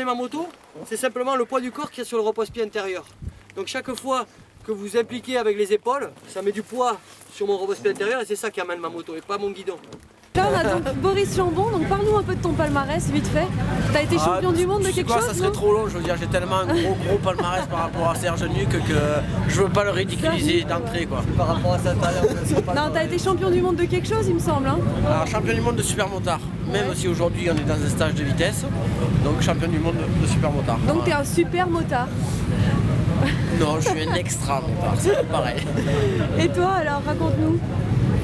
tournez ma moto, c'est simplement le poids du corps qu'il y a sur le repose-pied intérieur. Donc chaque fois que vous impliquez avec les épaules, ça met du poids sur mon repose-pied intérieur et c'est ça qui amène ma moto et pas mon guidon. Là on a donc Boris Chambon, donc parle-nous un peu de ton palmarès vite fait. T'as été champion du monde de quelque chose? Ça serait trop long, je veux dire, j'ai tellement un gros palmarès par rapport à Serge Nuc que je veux pas le ridiculiser d'entrée quoi. Par rapport à sa taille, non, t'as été champion du monde de quelque chose il me semble. Hein. Alors champion du monde de supermotard, même si aujourd'hui on est dans un stage de vitesse, donc champion du monde de supermotard. Donc t'es un super motard. Non, je suis un extra motard, c'est pas pareil. Et toi alors, raconte-nous.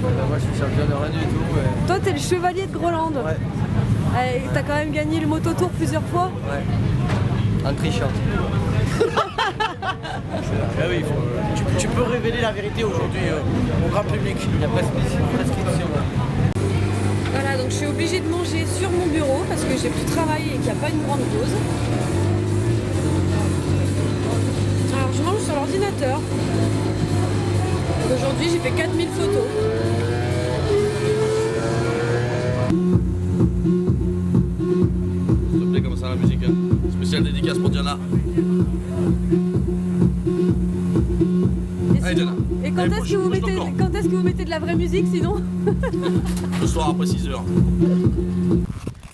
Moi je suis champion de rien du tout. Mais... Toi t'es le chevalier de Groland. Ouais. T'as quand même gagné le Moto Tour plusieurs fois. Ouais. En trichant. Ah oui, tu peux révéler la vérité aujourd'hui au grand public. Il y a prescription. Voilà, donc je suis obligée de manger sur mon bureau parce que j'ai plus de travail et qu'il n'y a pas une grande pause. Alors je mange sur l'ordinateur. Aujourd'hui j'ai fait 4000 photos. S'il te plaît, comme ça la musique. Hein. Spéciale dédicace pour Diana. Allez Diana. Et quand est-ce que vous mettez de la vraie musique sinon? Le soir après 6h.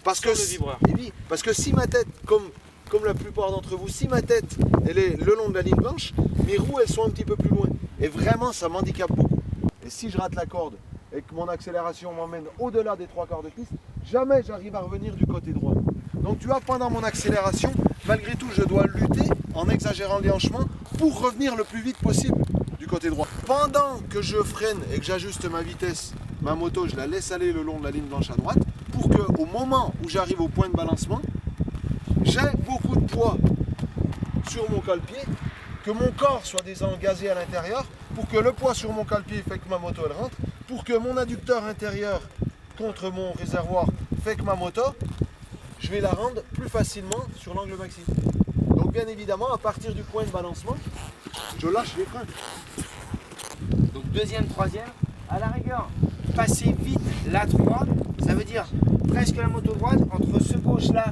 Parce que si ma tête, comme la plupart d'entre vous, si ma tête elle est le long de la ligne blanche, mes roues elles sont un petit peu plus loin. Et vraiment ça m'handicape beaucoup. Et si je rate la corde et que mon accélération m'emmène au-delà des 3/4 de piste, jamais j'arrive à revenir du côté droit. Donc tu vois, pendant mon accélération, malgré tout je dois lutter en exagérant le déhanchement pour revenir le plus vite possible du côté droit. Pendant que je freine et que j'ajuste ma vitesse, ma moto je la laisse aller le long de la ligne blanche à droite pour qu'au moment où j'arrive au point de balancement, j'ai beaucoup de poids sur mon cale-pied, que mon corps soit désengazé à l'intérieur, pour que le poids sur mon cale-pied fait que ma moto elle rentre, pour que mon adducteur intérieur contre mon réservoir fait que ma moto, je vais la rendre plus facilement sur l'angle maxi. Donc bien évidemment, à partir du point de balancement, je lâche les freins. Donc deuxième, troisième, à la rigueur, passer vite la droite, ça veut dire presque la moto droite entre ce gauche là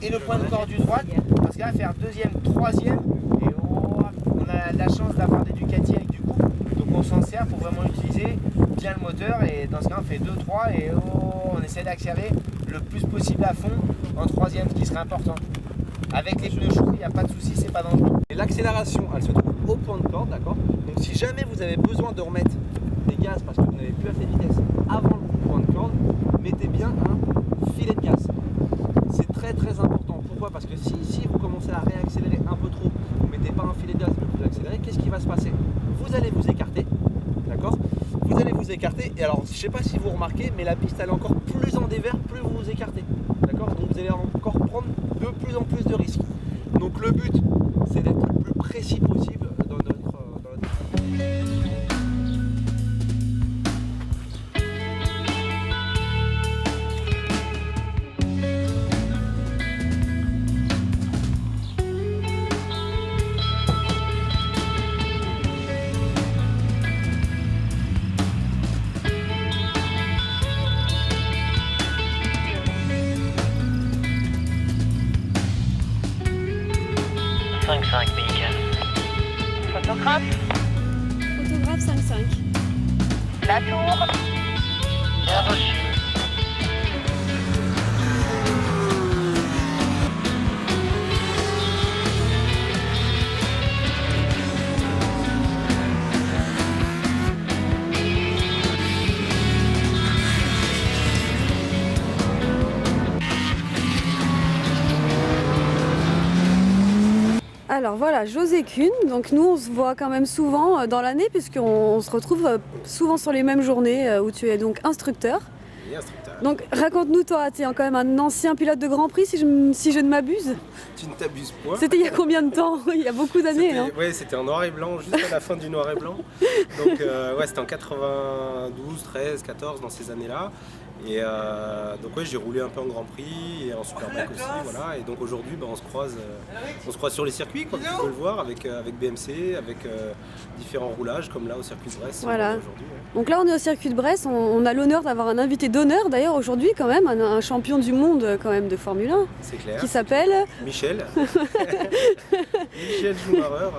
et le point de corde du droite, parce qu'à faire deuxième, troisième, et on a la chance d'avoir des Ducati avec du coup, donc on s'en sert pour vraiment utiliser bien le moteur, et dans ce cas on fait 2, 3 et on essaie d'accélérer le plus possible à fond en troisième, ce qui serait important. Avec les pneus chauds, il n'y a pas de souci, c'est pas dangereux. Et l'accélération, elle se trouve au point de corde, d'accord? Donc si jamais vous avez besoin de remettre des gaz parce que vous n'avez plus assez de vitesse avant le point de corde, mettez bien un filet de gaz. C'est très important. Pourquoi? Parce que si vous commencez à réaccélérer un peu trop, vous ne mettez pas un filet de gaz mais vous accélérez, qu'est-ce qui va se passer? Vous allez vous écarter, d'accord? Vous allez vous écarter, et alors je ne sais pas si vous remarquez, mais la piste elle est encore plus en dévers, plus vous vous écartez, d'accord? Donc vous allez encore prendre de plus en plus de risques. Donc le but, c'est d'être le plus précis possible dans notre... Photographe. Photographe 5-5. La tour. Bien reçu. Alors voilà, José Kuhn, donc nous on se voit quand même souvent dans l'année puisqu'on se retrouve souvent sur les mêmes journées où tu es donc instructeur. Et instructeur. Donc raconte-nous, toi, tu es quand même un ancien pilote de Grand Prix si je ne m'abuse. Tu ne t'abuses point. C'était il y a combien de temps? Il y a beaucoup d'années, non? Oui, c'était en noir et blanc, juste à la fin du noir et blanc. Donc ouais, c'était en 92, 13, 14, dans ces années-là. Et donc ouais, j'ai roulé un peu en Grand Prix et en Superbike aussi, voilà. Et donc aujourd'hui, on se croise sur les circuits, comme tu peux le voir, avec BMC, avec différents roulages, comme là au circuit de Brest. Voilà. Aujourd'hui. Ouais. Donc là, on est au circuit de Brest. On a l'honneur d'avoir un invité d'honneur, d'ailleurs, d'ailleurs aujourd'hui quand même un champion du monde quand même de Formule 1 C'est clair. qui s'appelle Michel. Michel Schumacher.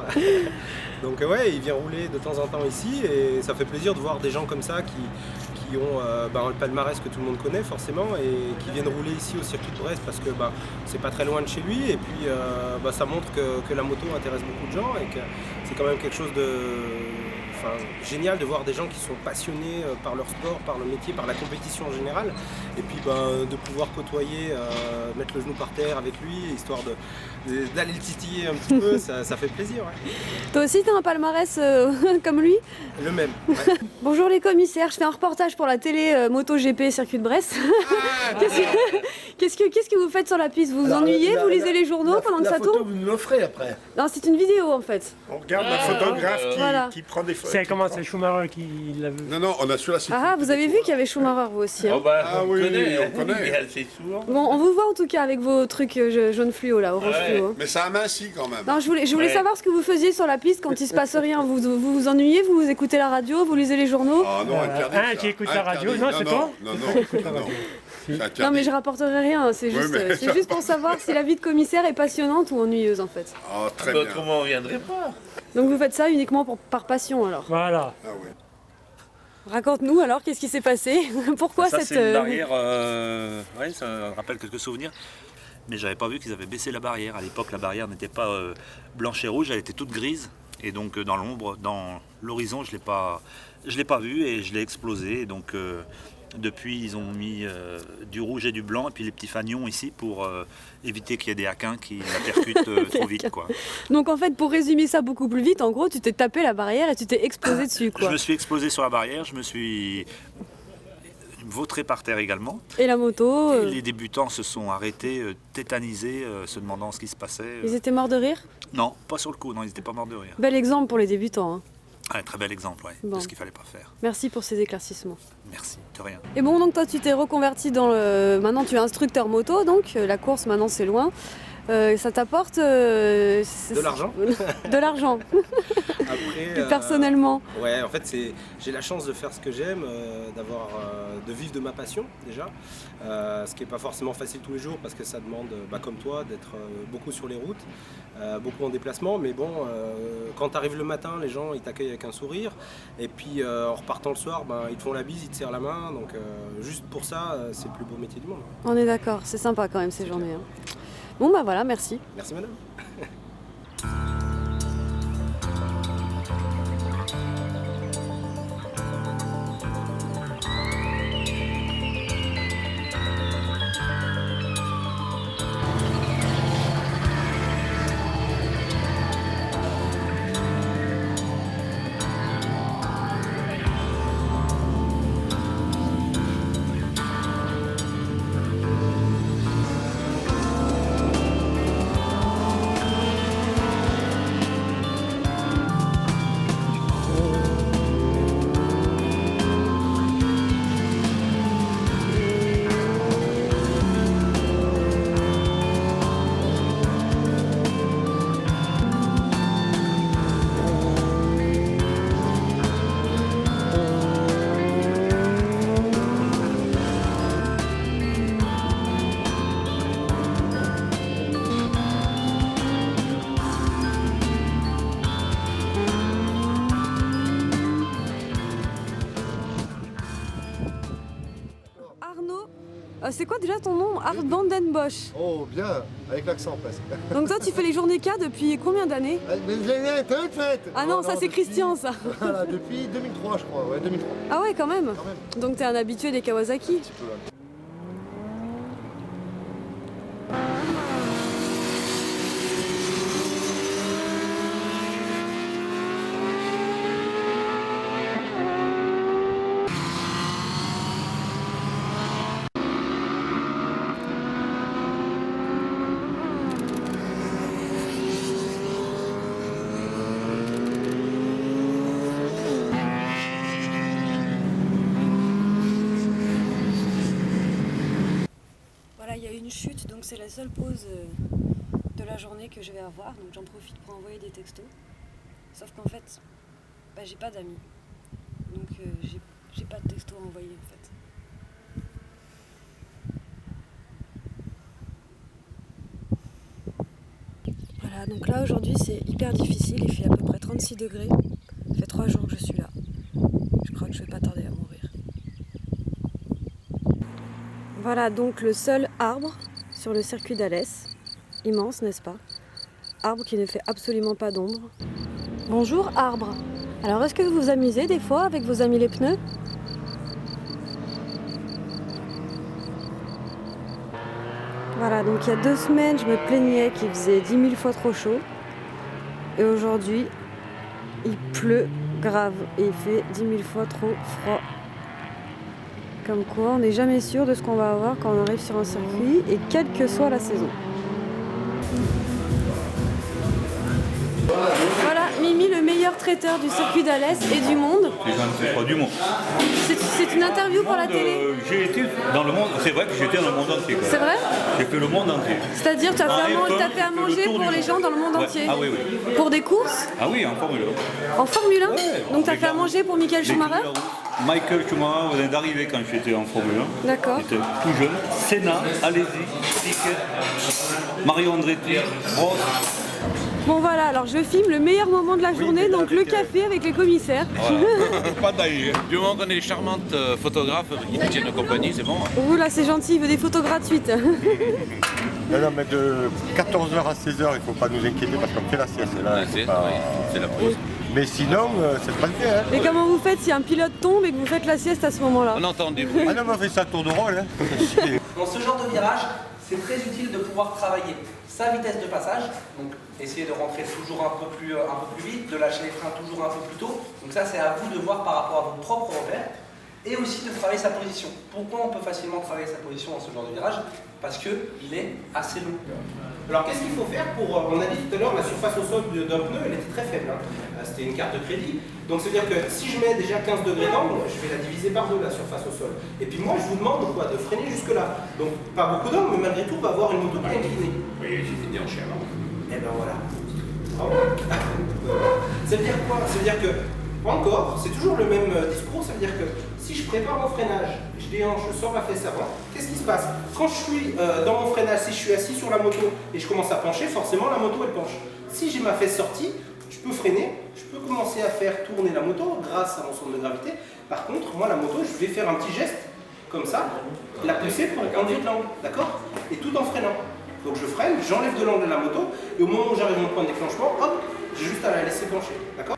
Donc ouais, il vient rouler de temps en temps ici et ça fait plaisir de voir des gens comme ça qui ont le palmarès que tout le monde connaît forcément et qui viennent rouler ici au circuit de Brest parce que c'est pas très loin de chez lui et puis ça montre que la moto intéresse beaucoup de gens et que c'est quand même quelque chose de génial de voir des gens qui sont passionnés par leur sport, par le métier, par la compétition en général et puis de pouvoir côtoyer, mettre le genou par terre avec lui histoire d'aller le titiller un petit peu, ça fait plaisir. Ouais. Toi aussi t'as un palmarès comme lui? Le même. Ouais. Bonjour les commissaires, je fais un reportage pour la télé MotoGP Circuit de Brest. Qu'est-ce que vous faites sur la piste? Vous vous ennuyez? Vous lisez les journaux pendant que ça tourne? La photo, vous nous l'offrez après. Non, c'est une vidéo en fait. On regarde la photographe qui prend des photos. C'est comment? C'est Schumacher qui l'a vu? Non, on a sur la Ah, vous avez vu qu'il y avait Schumacher vous aussi. Hein. Oui, on connaît. Bon, on vous voit en tout cas avec vos trucs jaune fluo là, orange fluo. Hein. Mais ça amincit quand même. Non, je voulais savoir ce que vous faisiez sur la piste quand il se passe rien. Vous ennuyez? Vous écoutez la radio? Vous lisez les journaux? Ah non, interdit. Qui écoute la radio? Non, c'est toi? Non mais je rapporterai rien, c'est juste pour savoir si la vie de commissaire est passionnante ou ennuyeuse en fait. Ah, très bien. Autrement, on viendrait pas. Donc vous faites ça uniquement par passion alors? Voilà. Ah oui. Raconte-nous alors, qu'est-ce qui s'est passé? Pourquoi ça, cette... c'est une barrière, ça me rappelle quelques souvenirs. Mais j'avais pas vu qu'ils avaient baissé la barrière. À l'époque, la barrière n'était pas blanche et rouge, elle était toute grise. Et donc dans l'ombre, dans l'horizon, je l'ai pas vue et je l'ai explosé. Et donc depuis, ils ont mis du rouge et du blanc et puis les petits fanions ici pour éviter qu'il y ait des haquins qui la percutent trop vite, quoi. Donc en fait, pour résumer ça beaucoup plus vite, en gros, tu t'es tapé la barrière et tu t'es explosé dessus, quoi. Je me suis explosé sur la barrière, je me suis vautré par terre également. Et la moto Et les débutants se sont arrêtés, tétanisés, se demandant ce qui se passait. Ils étaient morts de rire? Non, pas sur le coup, non, ils n'étaient pas morts de rire. Bel exemple pour les débutants. Hein. Ah, très bel exemple, de ce qu'il fallait pas faire. Merci pour ces éclaircissements. Merci, de rien. Et bon, donc toi tu t'es reconverti dans le... Maintenant tu es instructeur moto, donc la course maintenant c'est loin. Ça t'apporte de l'argent. De l'argent. Après, personnellement. Ouais, en fait j'ai la chance de faire ce que j'aime, de vivre de ma passion déjà, ce qui n'est pas forcément facile tous les jours parce que ça demande, comme toi, d'être beaucoup sur les routes, beaucoup en déplacement, mais bon, quand tu arrives le matin, les gens ils t'accueillent avec un sourire, et puis en repartant le soir, ils te font la bise, ils te serrent la main, donc juste pour ça, c'est le plus beau métier du monde. On est d'accord, c'est sympa quand même ces journées. Hein. Bon voilà, merci. Merci madame. C'est quoi déjà ton nom? Art van den Bosch. Oh, bien, avec l'accent presque. Donc toi, tu fais les journées K depuis combien d'années? Mais vous avez toute faite. Ah non, ça c'est Christian, ça. Voilà, depuis 2003, je crois. Ouais, 2003. Ah ouais, quand même. Donc t'es un habitué des Kawasaki. Voilà, il y a une chute, donc c'est la seule pause de la journée que je vais avoir, donc j'en profite pour envoyer des textos. Sauf qu'en fait, j'ai pas d'amis, donc j'ai pas de textos à envoyer en fait. Donc là aujourd'hui c'est hyper difficile, il fait à peu près 36 degrés. Ça fait 3 jours que je suis là. Je crois que je vais pas tarder à mourir. Voilà donc le seul arbre sur le circuit d'Alès. Immense, n'est-ce pas? Arbre qui ne fait absolument pas d'ombre. Bonjour arbre. Alors est-ce que vous vous amusez des fois avec vos amis les pneus? Voilà, donc il y a 2 semaines, je me plaignais qu'il faisait 10 000 fois trop chaud. Et aujourd'hui, il pleut grave et il fait 10 000 fois trop froid. Comme quoi, on n'est jamais sûr de ce qu'on va avoir quand on arrive sur un circuit et quelle que soit la saison. Voilà, Mimi, le meilleur traiteur du circuit d'Alès et du monde. C'est pas du monde. C'est une interview pour la télé. J'ai été dans le monde, c'est vrai que j'étais dans le monde entier. C'est vrai? J'ai fait le monde entier. C'est-à-dire, tu as fait à manger pour les gens dans le monde entier? Ah oui, oui. Pour des courses? Ah oui, en Formule 1. En Formule 1? Ouais, donc tu as fait à manger pour Michael Schumacher? Michael Schumacher venait d'arriver quand j'étais en Formule 1. D'accord. J'étais tout jeune. Senna, allez-y, Piquet, Mario Andretti, Prost. Bon voilà, alors je filme le meilleur moment de la journée, donc le café avec les commissaires. Voilà. Pas d'ailleurs. Du moment qu'on est charmantes photographes qui nous tiennent compagnie, c'est bon. Ouh là c'est gentil, il veut des photos gratuites. Non, mais de 14h à 16h, il ne faut pas nous inquiéter parce qu'on fait la sieste. C'est la pause. Mais sinon, ça se passe bien. Hein. Et comment vous faites si un pilote tombe et que vous faites la sieste à ce moment-là? On entend du bruit. Ah non, mais on fait ça à tour de rôle. Hein. Dans ce genre de virage, c'est très utile de pouvoir travailler sa vitesse de passage, donc essayer de rentrer toujours un peu plus vite, de lâcher les freins toujours un peu plus tôt. Donc ça c'est à vous de voir par rapport à vos propres repères. Et aussi de travailler sa position. Pourquoi on peut facilement travailler sa position dans ce genre de virage? Parce qu'il est assez long. Alors qu'est-ce qu'il faut faire pour... On a dit tout à l'heure, la surface au sol d'un pneu, elle était très faible. Hein. C'était une carte de crédit. Donc ça veut dire que si je mets déjà 15 degrés d'angle, je vais la diviser par 2, la surface au sol. Et puis moi, je vous demande quoi, de freiner jusque-là. Donc pas beaucoup d'angle, mais malgré tout, on va avoir une moto qui est inclinée. Oui, j'ai fait déhancher avant. Et ben voilà. Ça veut dire quoi? Ça veut dire que, encore, c'est toujours le même discours, ça veut dire que si je prépare mon freinage, je déhanche, je sors ma fesse avant, qu'est-ce qui se passe? Quand je suis dans mon freinage, si je suis assis sur la moto et je commence à pencher, forcément la moto elle penche. Si j'ai ma fesse sortie, je peux freiner, je peux commencer à faire tourner la moto grâce à mon centre de gravité. Par contre, moi la moto, je vais faire un petit geste, comme ça, la pousser pour enlever de l'angle, d'accord? Et tout en freinant. Donc je freine, j'enlève de l'angle de la moto, et au moment où j'arrive à mon point de déclenchement, hop, j'ai juste à la laisser pencher, d'accord?